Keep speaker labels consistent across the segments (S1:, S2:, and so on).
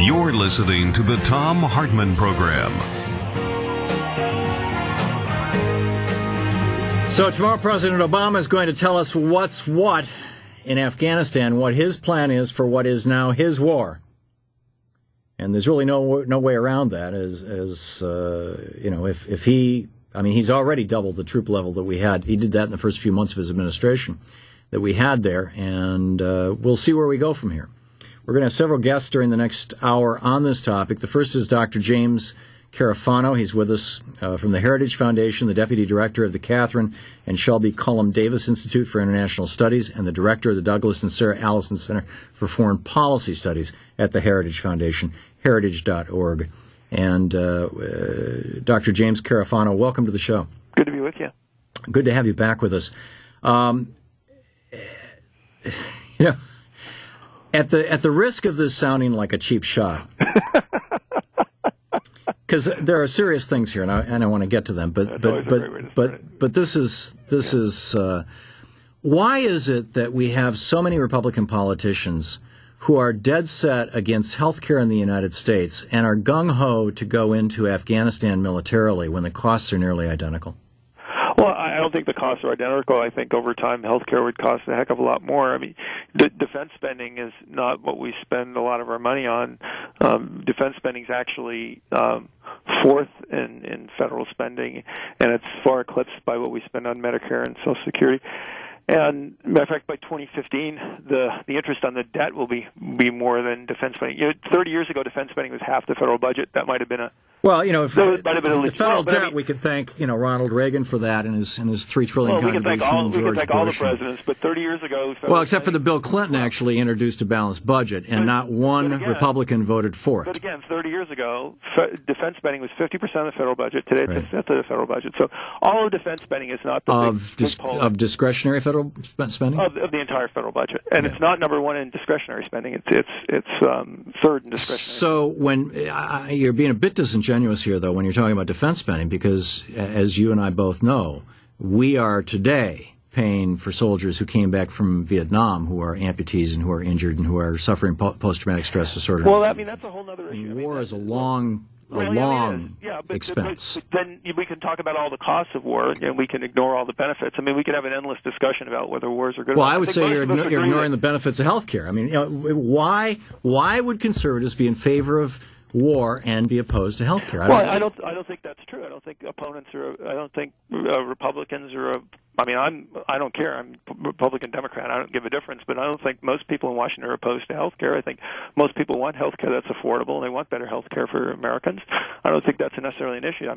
S1: You're listening to the Thom Hartmann Program.
S2: So tomorrow, President Obama is going to tell us what's what in Afghanistan, what his plan is for what is now his war. And there's really no way around that. If he's already doubled the troop level that we had. He did that in the first few months of his administration that we had there, and we'll see where we go from here. We're going to have several guests during the next hour on this topic. The first is Dr. James Carafano. He's with us from the Heritage Foundation, the Deputy Director of the Catherine and Shelby Cullum Davis Institute for International Studies, and the Director of the Douglas and Sarah Allison Center for Foreign Policy Studies at the Heritage Foundation, heritage.org. And Dr. James Carafano, welcome to the show.
S3: Good to be with you.
S2: Good to have you back with us. At the risk of this sounding like a cheap shot, because there are serious things here, and I want to get to them. But this is why is it that we have so many Republican politicians who are dead set against health care in the United States and are gung-ho to go into Afghanistan militarily when the costs are nearly identical?
S3: Well, I don't think the costs are identical. I think over time healthcare would cost a heck of a lot more. I mean, defense spending is not what we spend a lot of our money on. Defense spending is actually fourth in federal spending, and it's far eclipsed by what we spend on Medicare and Social Security. And matter of fact, by 2015, the interest on the debt will be more than defense spending. 30 years ago, defense spending was half the federal budget. That might have been a
S2: the federal debt. We could thank Ronald Reagan for that and his $3 trillion contribution.
S3: We could thank all the presidents, but 30 years ago,
S2: except for the Bill Clinton actually introduced a balanced budget, and not one Republican voted for it.
S3: But again, 30 years ago, defense spending was 50% of the federal budget. Today, it's a fifth of the federal budget. So all of defense spending is not
S2: of discretionary federal spending
S3: of the entire federal budget, and it's not number one in discretionary spending. It's third in discretionary.
S2: So when you're being a bit disingenuous here, though, when you're talking about defense spending, because as you and I both know, we are today paying for soldiers who came back from Vietnam who are amputees and who are injured and who are suffering post-traumatic stress disorder.
S3: Well, that's a whole other issue.
S2: War is a long expense.
S3: But then we can talk about all the costs of war, and we can ignore all the benefits. I mean, we could have an endless discussion about whether wars are good.
S2: Well, I would say you're ignoring the benefits of health care. I mean, why would conservatives be in favor of war and be opposed to health care?
S3: I don't think that's true. I don't think opponents are. I don't think Republicans are. I don't care. I'm Republican, Democrat. I don't give a difference. But I don't think most people in Washington are opposed to health care. I think most people want health care that's affordable, and they want better health care for Americans. I don't think that's necessarily an issue. I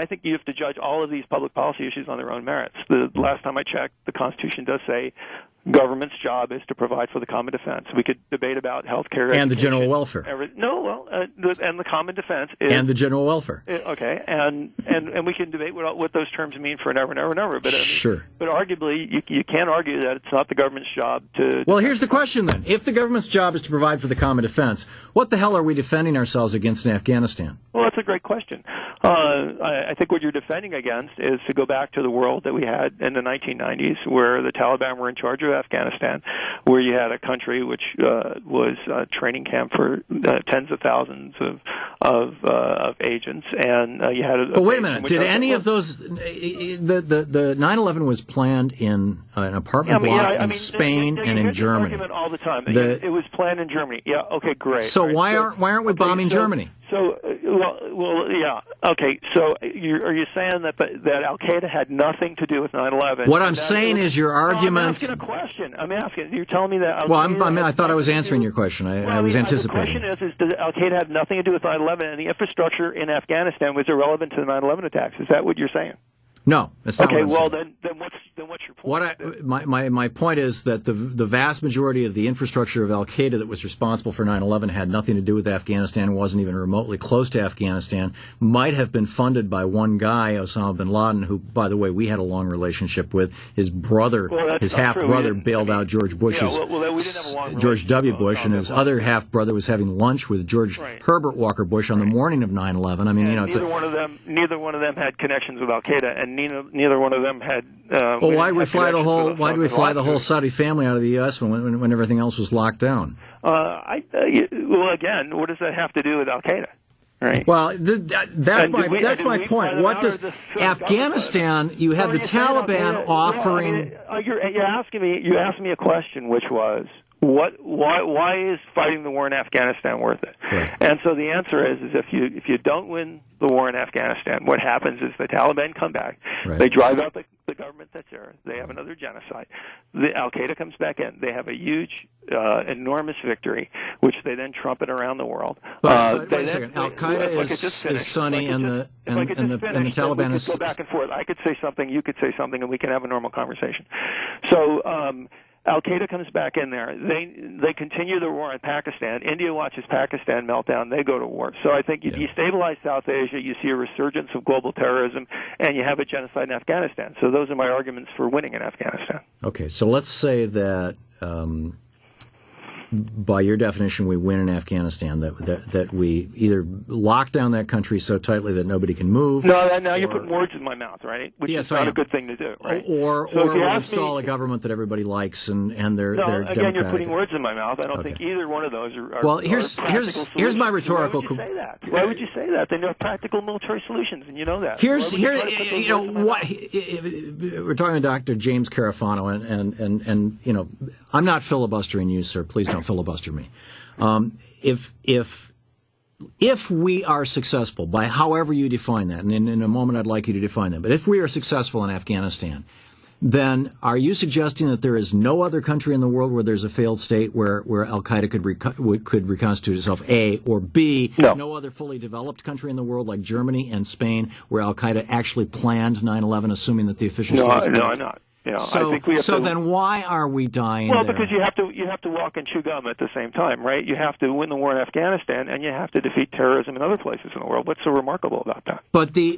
S3: think you have to judge all of these public policy issues on their own merits. The last time I checked, the Constitution does say government's job is to provide for the common defense. We could debate about health care
S2: and the general welfare.
S3: And the common defense is,
S2: and the general welfare.
S3: Okay, and we can debate what those terms mean for never. But
S2: sure.
S3: But arguably, you can't argue that it's not the government's job to.
S2: Well, here's the question then: if the government's job is to provide for the common defense, what the hell are we defending ourselves against in Afghanistan?
S3: Well, that's a great question. I think what you're defending against is to go back to the world that we had in the 1990s, where the Taliban were in charge of Afghanistan, where you had a country which was a training camp for tens of thousands of agents, and you had.
S2: But wait a minute! Did any of those? The 9/11 was planned in an apartment block in Spain and in Germany.
S3: All the time. It was planned in Germany. Yeah. Okay. Great.
S2: So why aren't we bombing Germany?
S3: So yeah. Okay. So are you saying that Al Qaeda had nothing to do with 9/11?
S2: What I'm saying is your argument.
S3: I'm asking a question. You're telling me that.
S2: I thought I was answering your question. I was anticipating.
S3: The question is does Al Qaeda have nothing to do with 9/11, and the infrastructure in Afghanistan was irrelevant to the 9/11 attacks? Is that what you're saying?
S2: No, that's not.
S3: Okay,
S2: what I'm
S3: saying. Then what's your point?
S2: My point is that the vast majority of the infrastructure of Al Qaeda that was responsible for 9/11 had nothing to do with Afghanistan, wasn't even remotely close to Afghanistan, might have been funded by one guy, Osama bin Laden, who, by the way, we had a long relationship with. His brother, his half-brother, bailed out George Bush's George W. Bush, and his other half-brother was having lunch with George Herbert Walker Bush on the morning of 9/11. I mean,
S3: neither one of them had connections with Al Qaeda, and neither one of them had.
S2: Why did we fly the whole Saudi family out of the U.S. when everything else was locked down?
S3: Well, again, what does that have to do with Al Qaeda? Right.
S2: Well, that's my point. What does Afghanistan? You have the Taliban offering.
S3: You're asking me a question, which was why is fighting the war in Afghanistan worth it?
S2: Right.
S3: And so the answer is if you don't win the war in Afghanistan, what happens is the Taliban come back,
S2: right.
S3: They drive out the government that's there, they have another genocide. The Al Qaeda comes back in, they have a huge, enormous victory, which they then trumpet around the world.
S2: But wait a second, Al Qaeda is Sunni, and the Taliban is.
S3: Go back and forth. I could say something, you could say something, and we can have a normal conversation. So. Al Qaeda comes back in there. They continue the war in Pakistan. India watches Pakistan melt down. They go to war. So I think you destabilize South Asia, you see a resurgence of global terrorism, and you have a genocide in Afghanistan. So those are my arguments for winning in Afghanistan.
S2: Okay, so let's say that by your definition, we win in Afghanistan, that we either lock down that country so tightly that nobody can move.
S3: No, now you're putting words in my mouth, right? Which is not a good thing to do, right?
S2: Or we install a government that everybody likes and they're
S3: democratic.
S2: Again,
S3: you're putting words in my mouth. I don't think either one of those are.
S2: Well, here's my rhetorical.
S3: Why would you say that? Why would you say that? They know practical military solutions, and you know that.
S2: We're talking to Dr. James Carafano, and I'm not filibustering you, sir. Please don't filibuster me. If we are successful, by however you define that, and in a moment I'd like you to define that, but if we are successful in Afghanistan, then are you suggesting that there is no other country in the world where there's a failed state where Al Qaeda could reconstitute itself, A, or B, no other fully developed country in the world like Germany and Spain where Al Qaeda actually planned 9/11, assuming that the official state?
S3: No, I'm not.
S2: Then why are we dying?
S3: Well, because you have to walk and chew gum at the same time, right? You have to win the war in Afghanistan, and you have to defeat terrorism in other places in the world. What's so remarkable about that?
S2: But the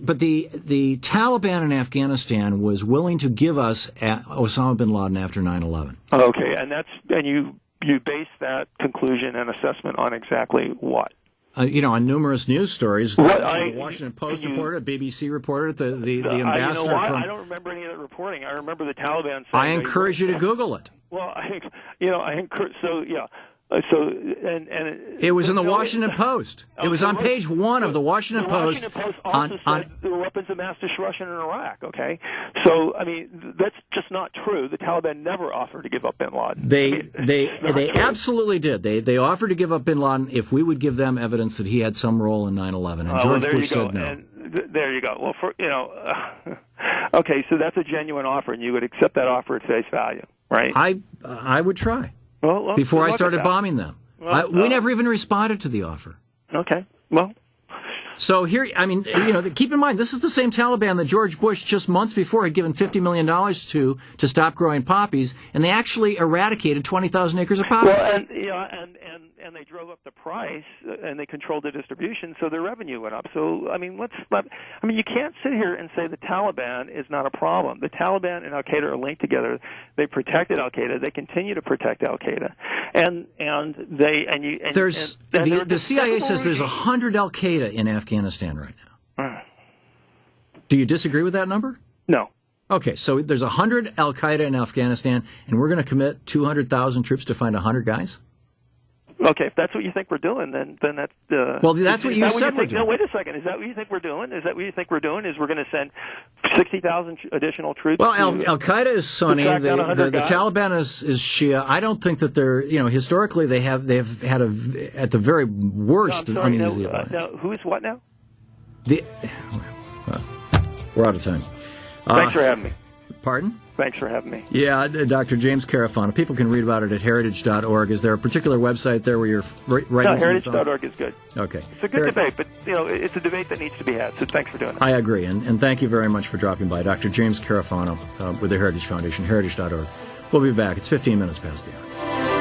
S2: Taliban in Afghanistan was willing to give us Osama bin Laden after 9/11.
S3: Okay, and you base that conclusion and assessment on exactly what?
S2: On numerous news stories. The Washington Post reported, BBC reported, the ambassador from...
S3: I don't remember any of that reporting. I remember the Taliban saying...
S2: I encourage you to Google it.
S3: Well, I encourage... So, yeah.
S2: It was in the Washington Post. It was on page 1 of the Washington Post.
S3: The Washington Post also said there were weapons of mass destruction in Iraq, okay? So, that's just not true. The Taliban never offered to give up bin Laden.
S2: They absolutely did. They offered to give up bin Laden if we would give them evidence that he had some role in 9/11, and George Bush said no.
S3: There you go. Well, okay, so that's a genuine offer, and you would accept that offer at face value, right?
S2: I would try.
S3: Well,
S2: before I started bombing them. We never even responded to the offer.
S3: Okay. Well.
S2: So here, keep in mind, this is the same Taliban that George Bush just months before had given $50 million to stop growing poppies, and they actually eradicated 20,000 acres of poppies.
S3: Well, and they drove up the price, and they controlled the distribution, so their revenue went up. So, you can't sit here and say the Taliban is not a problem. The Taliban and Al Qaeda are linked together. They protected Al Qaeda. They continue to protect Al Qaeda,
S2: the CIA says there's 100 Al Qaeda in Afghanistan right now. Do you disagree with that number?
S3: No.
S2: Okay, so there's 100 Al Qaeda in Afghanistan, and we're going to commit 200,000 troops to find 100 guys?
S3: Okay, if that's what you think we're doing, then that's...
S2: well, that's what you said we're doing.
S3: No, wait a second. Is that what you think we're doing? Is that what you think we're doing? Is we're going to send 60,000 additional troops?
S2: Well, Al Qaeda is Sunni. The Taliban is Shia. I don't think that they're... historically they've had at the very worst an uneasy alliance.
S3: Now, who is what now?
S2: We're out of time.
S3: Thanks for having me.
S2: Pardon?
S3: Thanks for having me.
S2: Yeah, Dr. James Carafano. People can read about it at heritage.org. Is there a particular website there where you're writing?
S3: No, heritage.org is good.
S2: Okay.
S3: It's a good debate, but it's a debate that needs to be had. So thanks for doing it.
S2: I agree, and thank you very much for dropping by, Dr. James Carafano with the Heritage Foundation, heritage.org. We'll be back. It's 15 minutes past the hour.